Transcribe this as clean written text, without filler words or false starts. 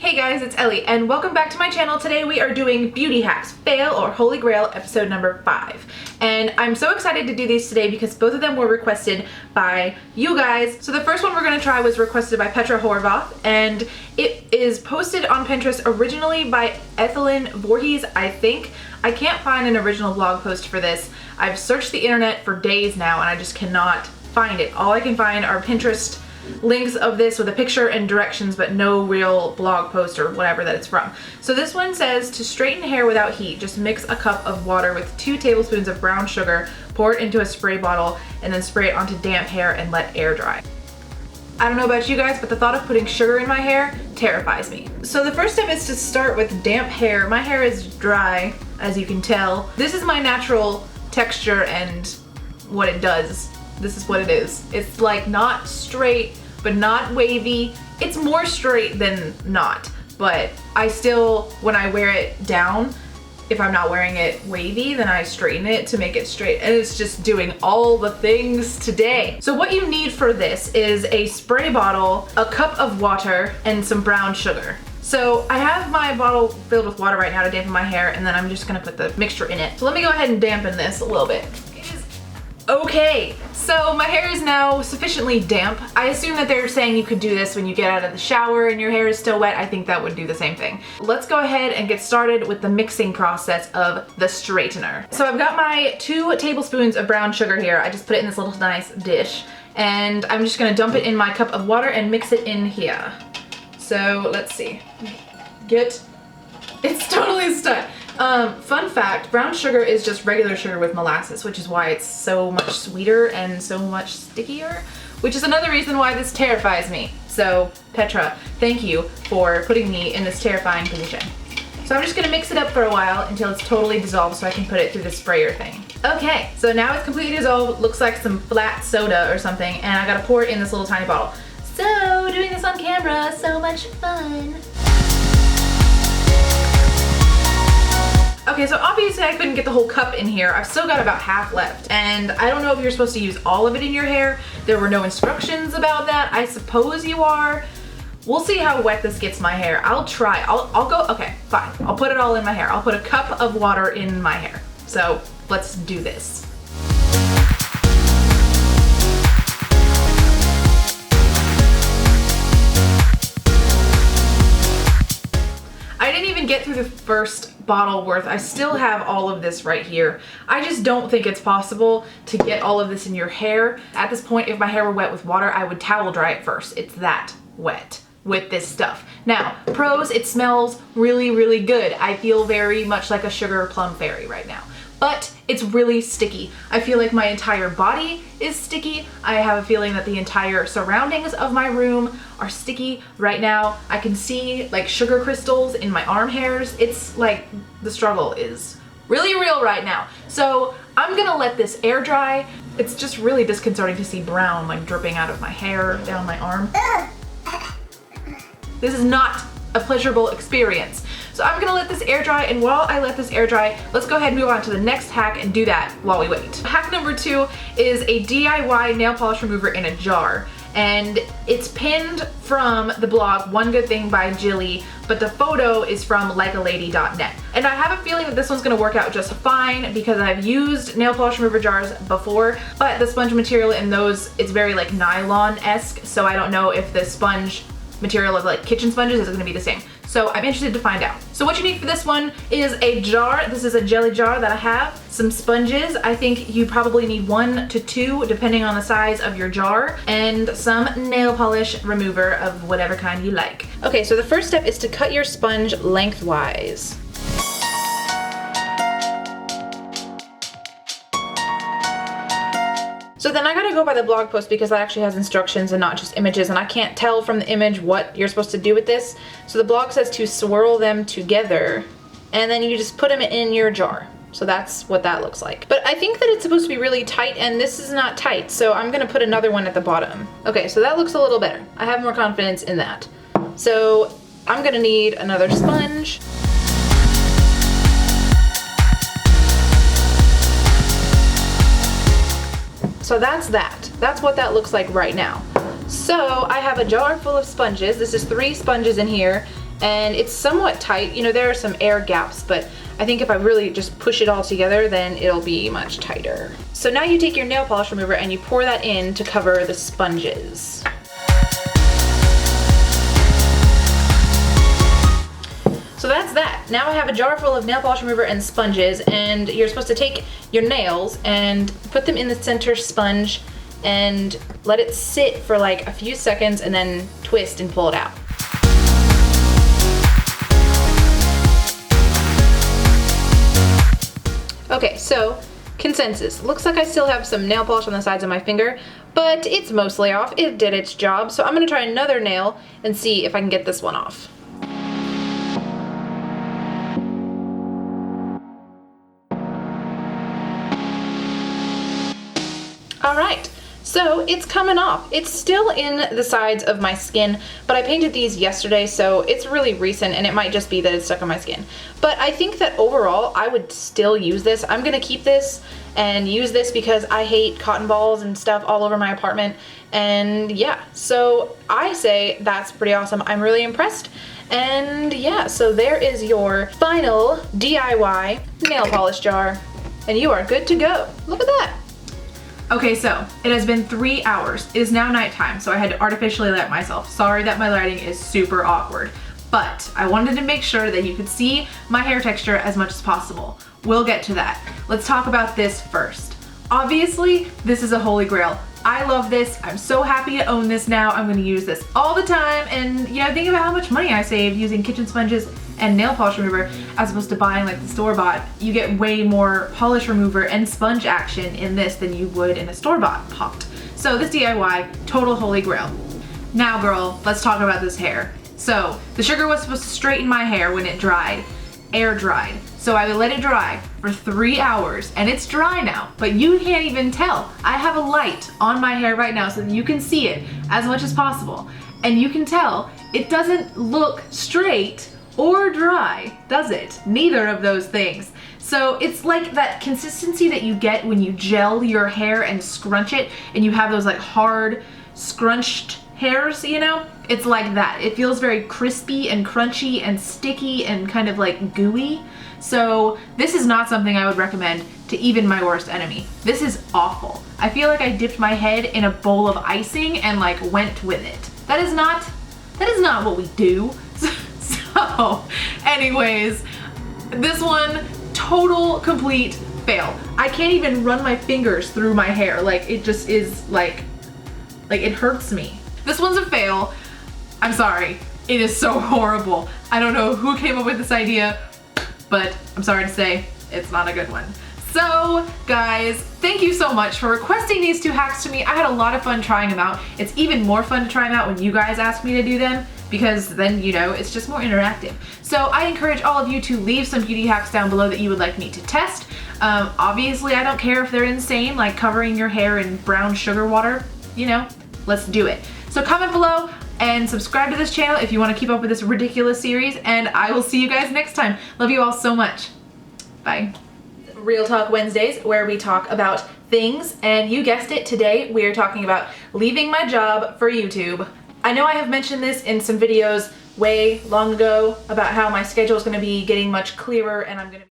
Hey guys, it's Ellie, and welcome back to my channel. Today we are doing Beauty Hacks, Fail or Holy Grail, episode number 5. And I'm so excited to do these today because both of them were requested by you guys. So the first one we're going to try was requested by Petra Horvath, and it is posted on Pinterest originally by Ethelyn Voorhees, I think. I can't find an original blog post for this. I've searched the internet for days now and I just cannot find it. All I can find are Pinterest links of this with a picture and directions, but no real blog post or whatever that it's from. So this one says, to straighten hair without heat, just mix a cup of water with 2 tablespoons of brown sugar, pour it into a spray bottle, and then spray it onto damp hair and let air dry. I don't know about you guys, but the thought of putting sugar in my hair terrifies me. So the first step is to start with damp hair. My hair is dry, as you can tell. This is my natural texture and what it does. This is what it is. It's like not straight, but not wavy. It's more straight than not, but I still, when I wear it down, if I'm not wearing it wavy, then I straighten it to make it straight, and it's just doing all the things today. So what you need for this is a spray bottle, a cup of water, and some brown sugar. So I have my bottle filled with water right now to dampen my hair, and then I'm just gonna put the mixture in it. So let me go ahead and dampen this a little bit. Okay, so my hair is now sufficiently damp. I assume that they're saying you could do this when you get out of the shower and your hair is still wet. I think that would do the same thing. Let's go ahead and get started with the mixing process of the straightener. So I've got my 2 tablespoons of brown sugar here. I just put it in this little nice dish, and I'm just gonna dump it in my cup of water and mix it in here. So let's see. It's totally stuck. Fun fact, brown sugar is just regular sugar with molasses, which is why it's so much sweeter and so much stickier, which is another reason why this terrifies me. So, Petra, thank you for putting me in this terrifying position. So I'm just gonna mix it up for a while until it's totally dissolved so I can put it through the sprayer thing. Okay, so now it's completely dissolved. It looks like some flat soda or something, and I gotta pour it in this little tiny bottle. So, doing this on camera, so much fun. Okay, so obviously I couldn't get the whole cup in here. I've still got about half left, and I don't know if you're supposed to use all of it in your hair. There were no instructions about that. I suppose you are. We'll see how wet this gets my hair. I'll try. I'll go, okay, fine. I'll put it all in my hair. I'll put a cup of water in my hair. So let's do this. I didn't even get through the first bottle worth. I still have all of this right here. I just don't think it's possible to get all of this in your hair. At this point, if my hair were wet with water, I would towel dry it first. It's that wet with this stuff. Now, pros, it smells really, really good. I feel very much like a sugar plum fairy right now. But it's really sticky. I feel like my entire body is sticky. I have a feeling that the entire surroundings of my room are sticky right now. I can see like sugar crystals in my arm hairs. It's like the struggle is really real right now. So I'm gonna let this air dry. It's just really disconcerting to see brown like dripping out of my hair down my arm. This is not a pleasurable experience. So I'm gonna let this air dry, and while I let this air dry, let's go ahead and move on to the next hack and do that while we wait. Hack number 2 is a DIY nail polish remover in a jar. And it's pinned from the blog One Good Thing by Jilly, but the photo is from likealady.net. And I have a feeling that this one's gonna work out just fine because I've used nail polish remover jars before, but the sponge material in those is very like nylon-esque, so I don't know if the sponge material of like kitchen sponges is gonna be the same. So I'm interested to find out. So what you need for this one is a jar. This is a jelly jar that I have. Some sponges. I think you probably need 1 to 2 depending on the size of your jar. And some nail polish remover of whatever kind you like. Okay, so the first step is to cut your sponge lengthwise. So then I gotta go by the blog post because that actually has instructions and not just images, and I can't tell from the image what you're supposed to do with this. So the blog says to swirl them together, and then you just put them in your jar. So that's what that looks like. But I think that it's supposed to be really tight, and this is not tight, so I'm gonna put another one at the bottom. Okay, so that looks a little better. I have more confidence in that. So I'm gonna need another sponge. So that's that. That's what that looks like right now. So I have a jar full of sponges. This is 3 sponges in here, and it's somewhat tight. You know, there are some air gaps, but I think if I really just push it all together, then it'll be much tighter. So now you take your nail polish remover and you pour that in to cover the sponges. So that's that. Now I have a jar full of nail polish remover and sponges, and you're supposed to take your nails and put them in the center sponge and let it sit for like a few seconds and then twist and pull it out. Okay, so consensus. Looks like I still have some nail polish on the sides of my finger, but it's mostly off. It did its job. So I'm gonna try another nail and see if I can get this one off. All right, so it's coming off. It's still in the sides of my skin, but I painted these yesterday, so it's really recent, and it might just be that it's stuck on my skin. But I think that overall, I would still use this. I'm gonna keep this and use this because I hate cotton balls and stuff all over my apartment. And yeah, so I say that's pretty awesome. I'm really impressed. And yeah, so there is your final DIY nail polish jar, and you are good to go. Look at that. Okay, so it has been 3 hours. It is now nighttime, so I had to artificially light myself. Sorry that my lighting is super awkward, but I wanted to make sure that you could see my hair texture as much as possible. We'll get to that. Let's talk about this first. Obviously, this is a holy grail. I love this. I'm so happy to own this now. I'm gonna use this all the time, and you know, think about how much money I save using kitchen sponges and nail polish remover as opposed to buying like the store-bought. You get way more polish remover and sponge action in this than you would in a store-bought pot. So this DIY, total holy grail. Now girl, let's talk about this hair. So the sugar was supposed to straighten my hair when it dried, air dried. So I let it dry for 3 hours, and it's dry now, but you can't even tell. I have a light on my hair right now so that you can see it as much as possible. And you can tell it doesn't look straight or dry, does it? Neither of those things. So it's like that consistency that you get when you gel your hair and scrunch it, and you have those like hard scrunched hairs, you know? It's like that. It feels very crispy and crunchy and sticky and kind of like gooey. So this is not something I would recommend to even my worst enemy. This is awful. I feel like I dipped my head in a bowl of icing and like went with it. That is not what we do. So anyways, this one, total complete fail. I can't even run my fingers through my hair. Like it just is like it hurts me. This one's a fail. I'm sorry. It is so horrible. I don't know who came up with this idea, but I'm sorry to say it's not a good one. So guys, thank you so much for requesting these 2 hacks to me. I had a lot of fun trying them out. It's even more fun to try them out when you guys ask me to do them, because then, you know, it's just more interactive. So I encourage all of you to leave some beauty hacks down below that you would like me to test. Obviously, I don't care if they're insane, like covering your hair in brown sugar water. You know, let's do it. So comment below and subscribe to this channel if you want to keep up with this ridiculous series, and I will see you guys next time. Love you all so much. Bye. Real Talk Wednesdays, where we talk about things, and you guessed it, today we are talking about leaving my job for YouTube. I know I have mentioned this in some videos way long ago about how my schedule is going to be getting much clearer, and I'm going to